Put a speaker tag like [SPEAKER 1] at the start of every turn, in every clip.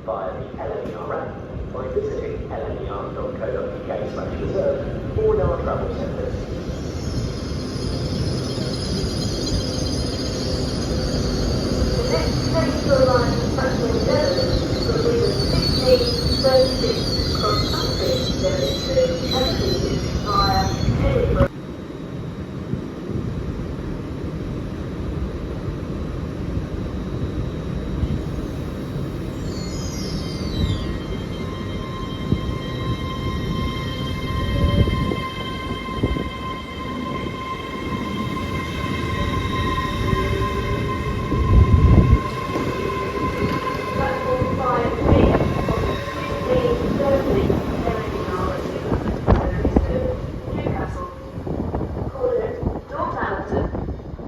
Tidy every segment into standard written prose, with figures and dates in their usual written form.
[SPEAKER 1] via the LMER app by visiting lmer.co.uk/reserve or in our travel centres.
[SPEAKER 2] The next train to arrive at platform 11 will be the 16:36 cross-country service to Aberdeen via Edinburgh. Platform 5B on the 16:30 LMER service to Newcastle. Cordon, Northampton,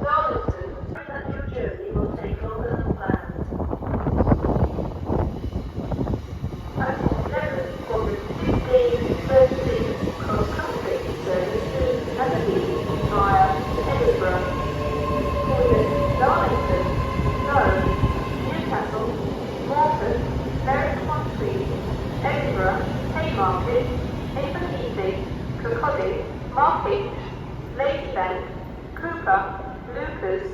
[SPEAKER 2] Darlington, that your journey will take longer than planned. Platform 11 on the 15:36 cross-country service to Aberdeen via Edinburgh. Cordon, Darlington, Durham, Newcastle, Morton, Berwick-upon-Tweed, Edinburgh, Haymarket, Avon-Easing, Kirkcaldy, Markinch, Ladybank, Cooper, Lucas,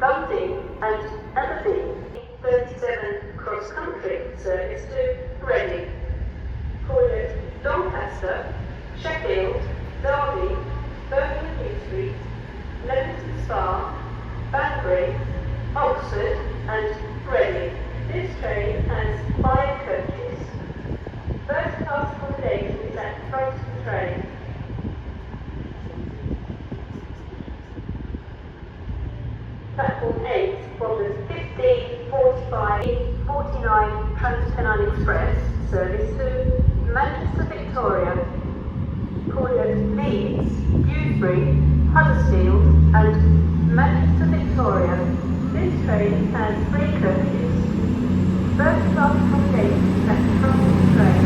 [SPEAKER 2] Dundee and Aberdeen. 37 cross-country service to Reading. Croydon, Doncaster, Sheffield, Derby, Birmingham New Street, Leamington Spa, Banbury, Oxford and Reading. This train has 5 coaches. First class accommodation is at the front of the train. Platform 8 from the 15:45-49 Trans-Pennine Express service to Manchester Victoria, Croydon, Leeds, Dewsbury, Huddersfield and Manchester Victoria. This train has 3 coaches. First class accommodation is at the front of the train.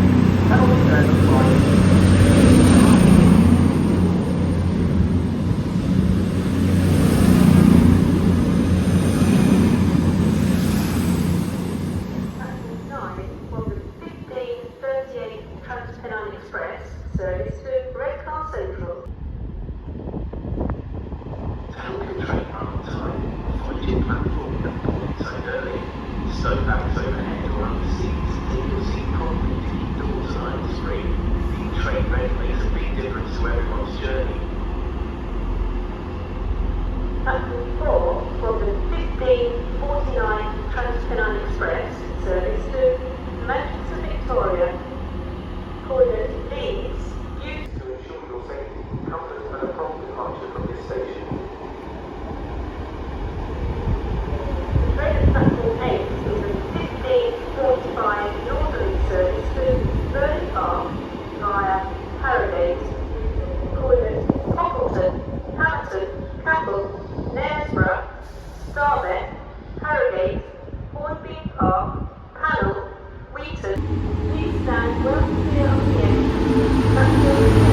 [SPEAKER 2] Platform 9 from the 15:38 Trans-Pennine Express service to Redcar Central.
[SPEAKER 1] To help your train run on time, find your platform and board so early. Stow bags overhead or under seats, take your seat properly to keep doors and aisles free. Being train ready makes a big difference to everyone's journey.
[SPEAKER 2] Platform 4 from the 15:49 Trans-Pennine Express service to Manchester Victoria, Croydon, Leeds, Dewsbury.
[SPEAKER 1] To ensure your safety, comfort and a prompt departure from this station.
[SPEAKER 2] Train at platform 8 is a 15:45 northerly service to Burnley Park via Harrogate, Croydon, Cockleton, Hampton, Capel, Knaresborough, Starbeck, Harrogate, Hornbeam Park, Pannell, Wheaton. Please stand well clear of the end. Platform 10.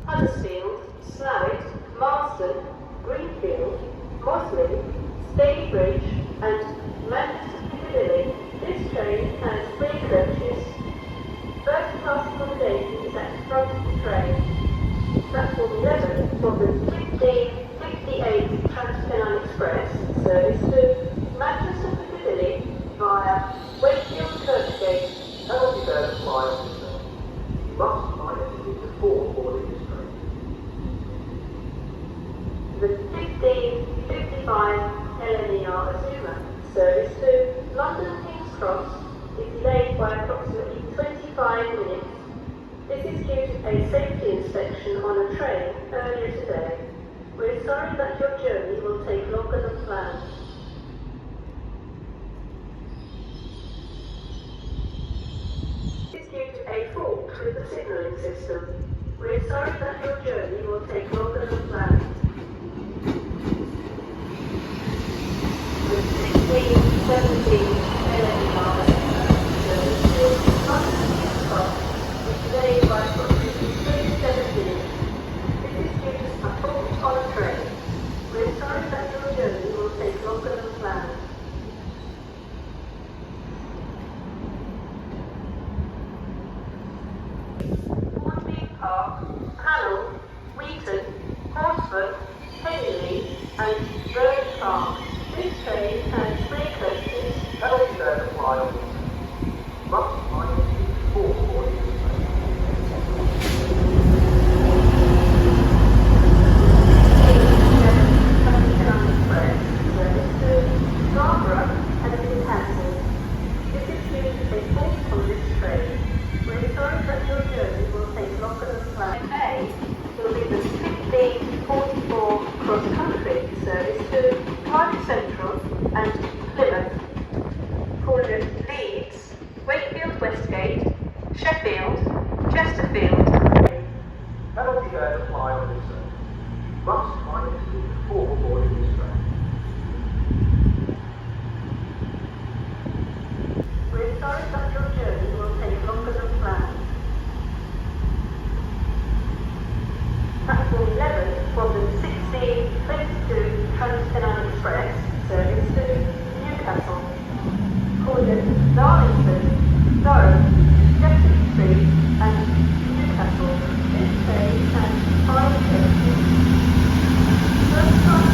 [SPEAKER 2] Huddersfield, Slough, Marston, Greenfield, Mosley, Stadebridge and Manchester Piccadilly. This train has 3 coaches. First class accommodation is at the front of the train. Platform 11 for the 15:58 Trans-Pennine Express service to Manchester Piccadilly via Wakefield Kirkgate.
[SPEAKER 1] Alderburgh fly officer. You must find a ticket to 4 boarding this train.
[SPEAKER 2] The 15:55 LMER Azuma service to London King's Cross is delayed by approximately 25 5 minutes. This is due to a safety inspection on a train earlier today. We're sorry that your journey will take longer than planned. This is due to a fault with the signalling system. We're sorry that your journey will take longer than planned. With 16, 17, 11 miles, today by approximately 37 minutes. This is due to a fault on a train. We're sorry that your journey will take longer than planned. Hornby Park, Hannell, Wheaton, Horsford, Henley and Bird Park. This train has 3 coaches.
[SPEAKER 1] Penalty there to fly on this. Must minus 4 boarding.
[SPEAKER 2] Central and Plymouth, Cornwall, Leeds, Wakefield Westgate, Sheffield, Chesterfield.
[SPEAKER 1] Penalty there to fly on this train. Must minus 4 boarding this train.
[SPEAKER 2] We're sorry that your journey will take longer than planned. Platform 11 from the 1622 Trans-Pennine Express service to Newcastle, Croydon, Darlington, Durham, Jefferson Street and Newcastle. This train has 5 coaches. First class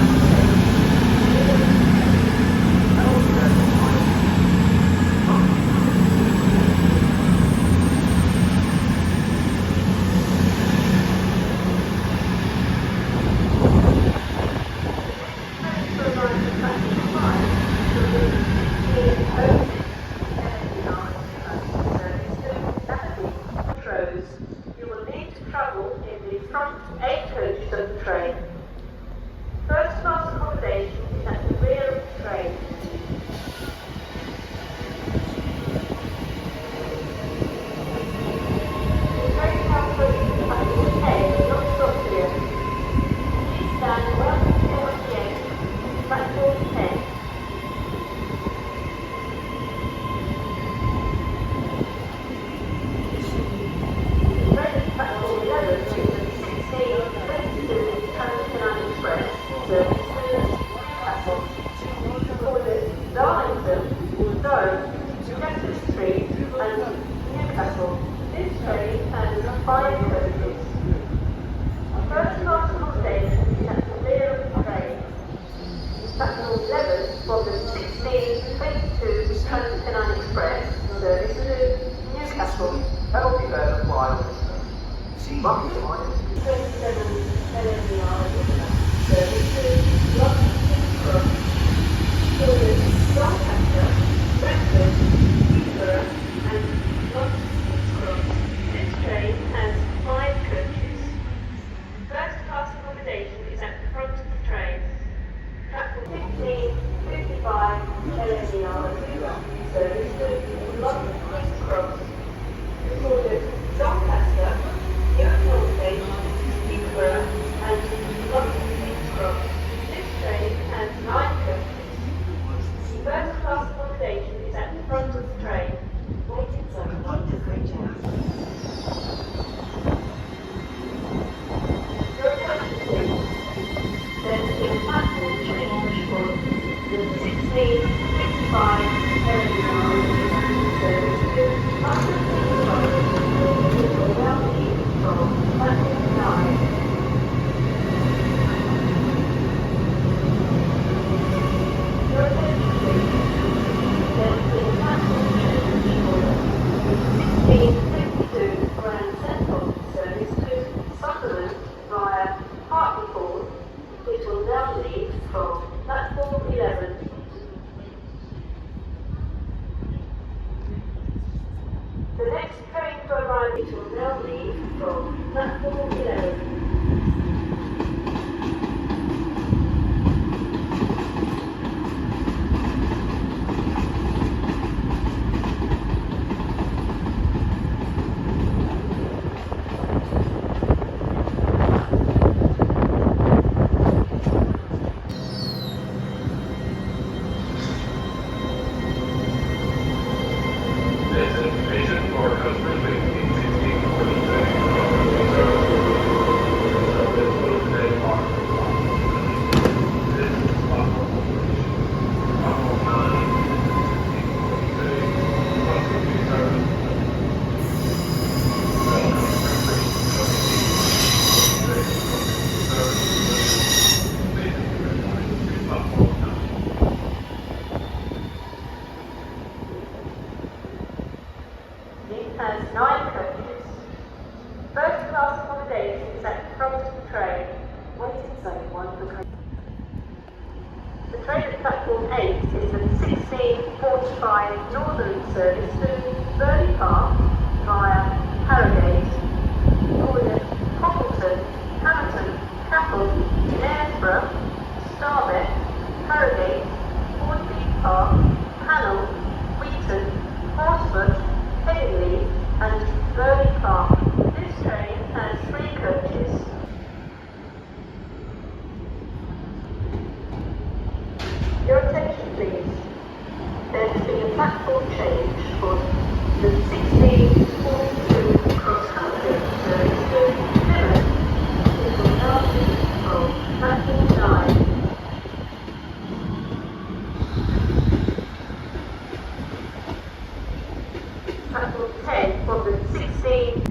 [SPEAKER 2] you will need to travel in the front 8 coaches of the train. First class accommodation is at the rear of the train. The train now approaches platform 10, not stop here. Please stand well towards the end, platform 10. Platform 11 is the 1622 Trans-Pennine Express service to Newcastle, Croydon, Darlington, Durham, Jefferson Street and Newcastle. This train has 5 coaches. First class accommodation is at the rear of the train. Platform 11 from the 1622 Trans-Pennine Express service to Newcastle.
[SPEAKER 1] Penalty there to fly on this train. Must minus
[SPEAKER 2] 27 LMR service to London Cross, Croydon, Doncaster, Bradford, Peterborough and London Cross. This train has 5 coaches. First class accommodation is at the front of the train. Platform 1555 LMR service to London Cross, Croydon, Doncaster, Newcastle, Peterborough and London Cross. This train has 9 coaches. First class accommodation is at the front of the train. Waiting zone under bridge house. Your attention please. There is a platform change for the 1655 LMR service to London Cross. From platform 9. Your attention please. There is a platform change for the 1652 Grand Central service to Sunderland via Hartlepool, which will now leave from platform 11. The next train which will now leave from platform 11.
[SPEAKER 1] This information for customers between 1643 so this will today mark the clock. This is platform operation. Platform 9 is 1643 Platform 9.
[SPEAKER 2] It has 9 coaches. First class accommodations at the front of the train. Waiting zone 1 for coaches. The train at platform 8 is the 1645 Northern service to Burley Park via Harrogate, Gordon, Poppleton, Hamilton, Capel, Knaresborough, Starbeck, Harrogate, Hornbeak Park, Hannell, Wheaton, Horsford, Headingley and Burley Park. This train has 3 coaches. Your attention please. There has been a platform change for the 1642 Cross Hamilton service to Plymouth. It will now leave from platform 9. Platform 10 from the 16.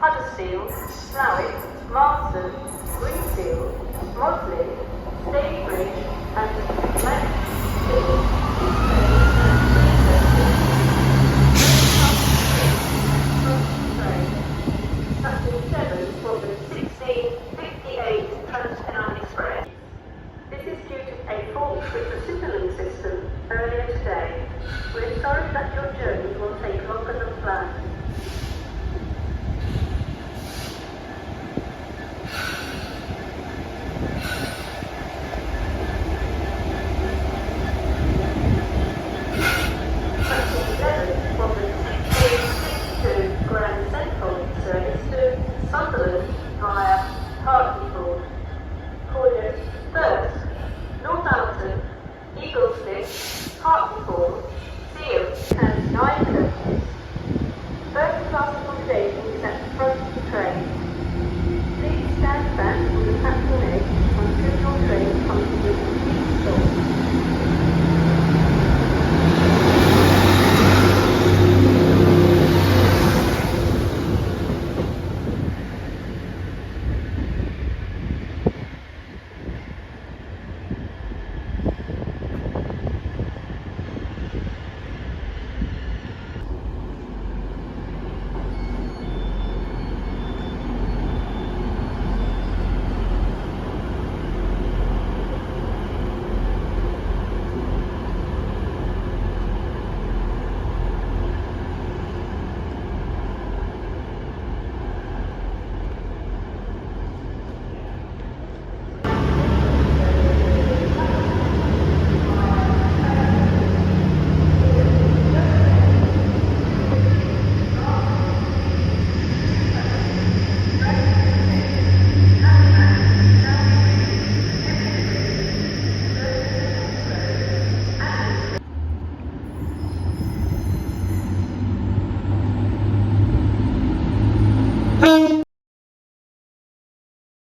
[SPEAKER 2] Huddersfield, Slough, Marston, Greenfield, Mosley, Stanebridge and Mansfield. Platform 7 for the 1658 Trans-Pennine Express. This is due to a fault with the signaling system earlier today. We're sorry that your journey will take longer than planned.